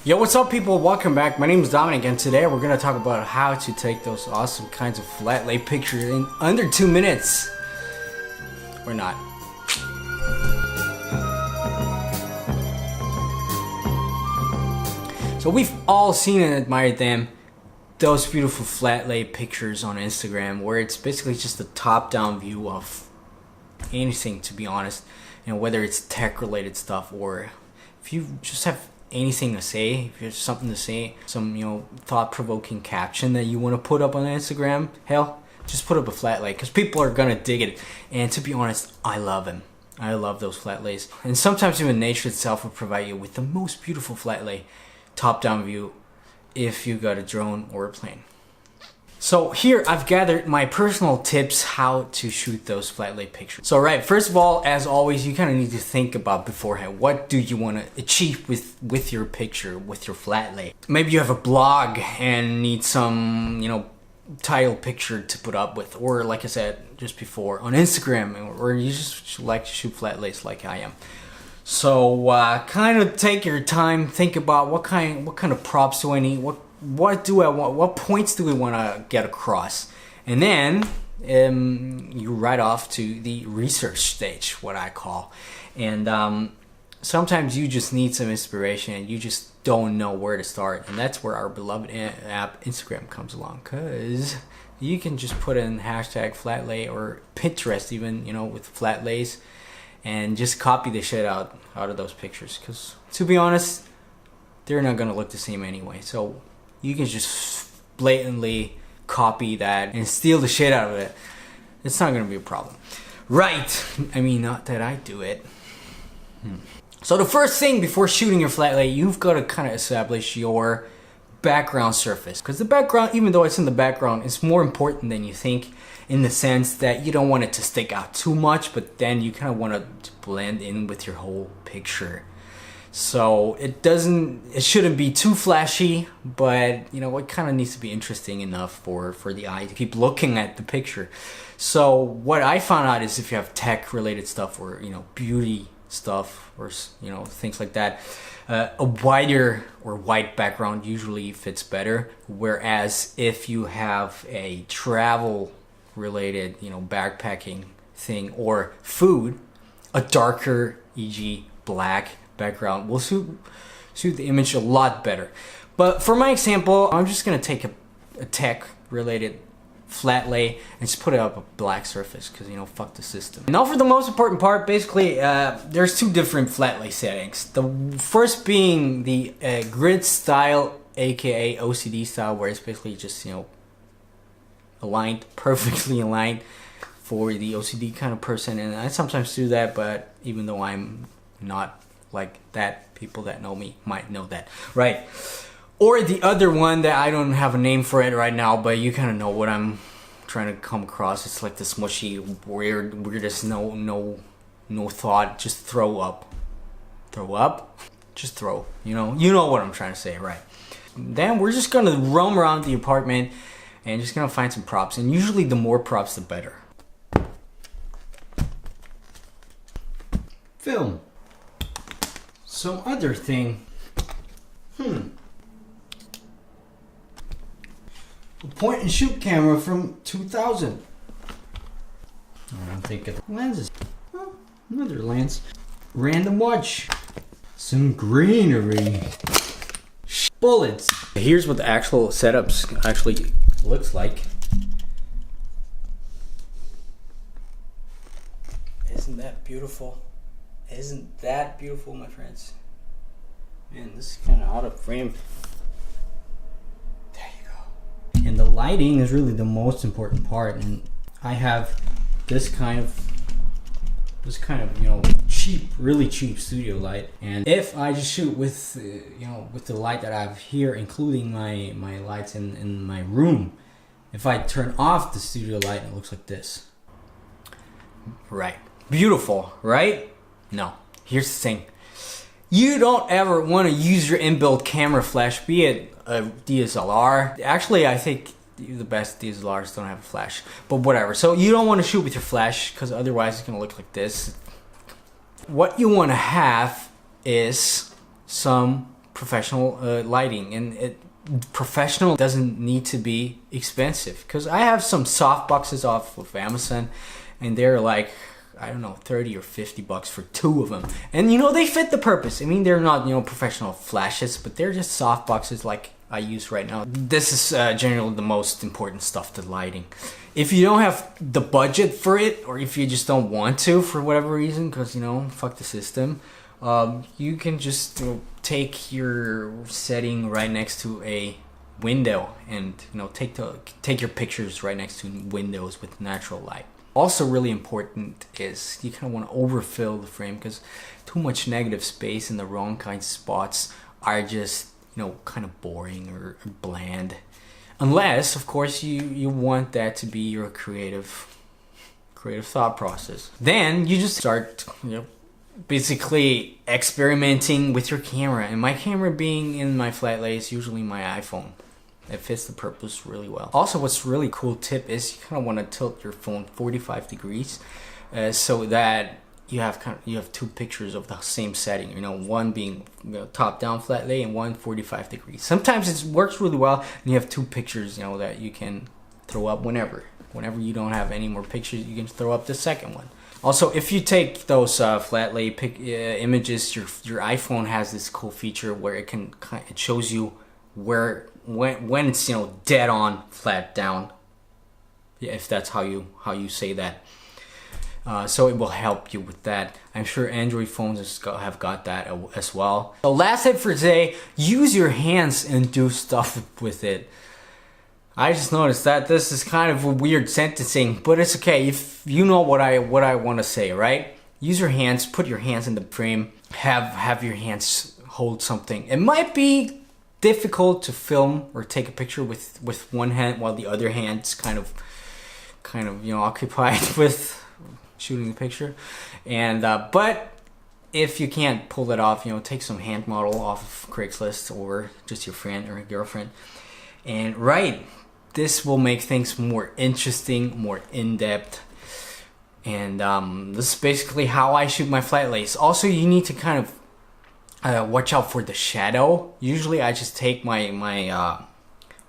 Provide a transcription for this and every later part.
Yo, what's up people? Welcome back. My name is Dominic and today we're going to talk about how to take those awesome kinds of flat lay pictures in under 2 minutes. Or not. So we've all seen and admired them, those beautiful flat lay pictures on Instagram where it's basically just a top-down view of anything, to be honest. You know, whether it's tech related stuff or if you just have anything to say, if you have something to say, some thought-provoking caption that you want to put up on Instagram, hell, just put up a flat lay because people are gonna dig it. And to be honest, I love them. I love those flat lays. And sometimes even nature itself will provide you with the most beautiful flat lay top-down view if you got a drone or a plane. So here I've gathered my personal tips how to shoot those flat lay pictures. So right, first of all, as always, you kind of need to think about beforehand, what do you want to achieve with your picture, with your flat lay. Maybe you have a blog and need some, title picture to put up with, or like I said just before, on Instagram, or you just like to shoot flat lays like I am. So kind of take your time, think about what kind of props do I need, what do I want, what points do we want to get across, and then you right off to the research stage, what I call. And sometimes you just need some inspiration and you just don't know where to start, and that's where our beloved app Instagram comes along, because you can just put in hashtag flat lay or Pinterest even, with flat lays, and just copy the shit out of those pictures, because to be honest, they're not gonna look the same anyway. So you can just blatantly copy that and steal the shit out of it. It's not gonna be a problem, right? I mean, not that I do it. So the first thing before shooting your flat lay, you've got to kind of establish your background surface, because the background, even though it's in the background, it's more important than you think, in the sense that you don't want it to stick out too much, but then you kind of want it to blend in with your whole picture. So it shouldn't be too flashy, but it kind of needs to be interesting enough for the eye to keep looking at the picture. So what I found out is if you have tech related stuff or beauty stuff or things like that, a wider or white background usually fits better. Whereas if you have a travel related backpacking thing or food, a darker, e.g. black background will suit the image a lot better. But for my example, I'm just gonna take a tech related flat lay and just put it up a black surface, because fuck the system. Now for the most important part, basically there's two different flat lay settings. The first being the grid style, aka OCD style, where it's basically just aligned, perfectly aligned for the OCD kind of person. And I sometimes do that, but even though I'm not like that, people that know me might know that, right? Or the other one that I don't have a name for it right now, but you kind of know what I'm trying to come across. It's like this mushy, weirdest, no thought, just throw up, just throw. You know what I'm trying to say, right? Then we're just gonna roam around the apartment and just gonna find some props, and usually the more props the better. Film. Some other thing. A point and shoot camera from 2000. I don't think it. Lenses. Oh, another lens. Random watch. Some greenery. Bullets. Here's what the actual setups actually looks like. Isn't that beautiful? Isn't that beautiful, my friends? Man, this is kind of out of frame. There you go. And the lighting is really the most important part. And I have this kind of cheap, really cheap studio light. And if I just shoot with with the light that I have here, including my lights in my room, if I turn off the studio light, it looks like this. Right. Beautiful, right? No. Here's the thing. You don't ever want to use your inbuilt camera flash, be it a DSLR. Actually, I think the best DSLRs don't have a flash, but whatever. So you don't want to shoot with your flash, because otherwise it's going to look like this. What you want to have is some professional lighting, and professional doesn't need to be expensive, because I have some soft boxes off of Amazon and they're like, I don't know, 30 or 50 bucks for 2 of them, and you know, they fit the purpose. I mean, they're not, you know, professional flashes, but they're just soft boxes like I use right now. This is generally the most important stuff, the lighting. If you don't have the budget for it, or if you just don't want to for whatever reason, because, you know, fuck the system, you can just, you know, take your setting right next to a window, and, you know, take your pictures right next to windows with natural light. Also really important is you kind of want to overfill the frame, because too much negative space in the wrong kind of spots are just, you know, kind of boring or bland. Unless, of course, you want that to be your creative thought process. Then you just start, you know, basically experimenting with your camera. And my camera being in my FLATLAYS, usually my iPhone. It fits the purpose really well. Also, what's really cool tip is you kind of want to tilt your phone 45 degrees so that you have 2 pictures of the same setting, you know, one being, you know, top down flat lay and one 45 degrees. Sometimes it works really well and you have 2 pictures, you know, that you can throw up whenever you don't have any more pictures, you can throw up the second one. Also, if you take those flat lay images, your iPhone has this cool feature where it shows you when it's, you know, dead on flat down, if that's how you say that. So it will help you with that. I'm sure Android phones have got that as well. So last tip for today, use your hands and do stuff with it. I just noticed that this is kind of a weird sentencing, but it's okay if you know what I want to say, right? Use your hands, put your hands in the frame, have your hands hold something. It might be difficult to film or take a picture with one hand while the other hand's kind of you know, occupied with shooting the picture, and but if you can't pull it off, you know, take some hand model off of Craigslist or just your friend or girlfriend and write. This will make things more interesting, more in-depth, and this is basically how I shoot my FLATLAYS. Also, you need to kind of watch out for the shadow. Usually I just take my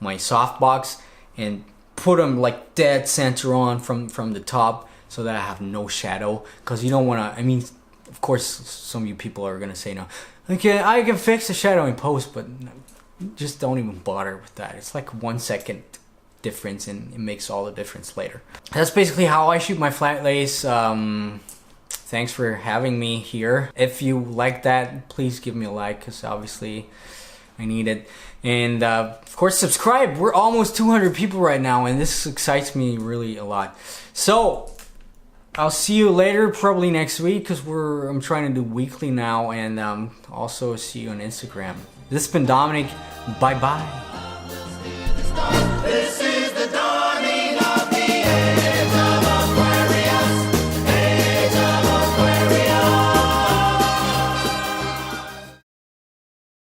softbox and put them like dead center on from the top, so that I have no shadow, because you don't want to, I mean, of course some of you people are going to say, no, okay, I can fix the shadow in post, but just don't even bother with that. It's like 1 second difference and it makes all the difference later. That's basically how I shoot my FLATLAYS. Thanks for having me here. If you like that, please give me a like, because obviously I need it. And of course, subscribe. We're almost 200 people right now, and this excites me really a lot. So I'll see you later, probably next week, because I'm trying to do weekly now, and also see you on Instagram. This has been Dominic. Bye bye.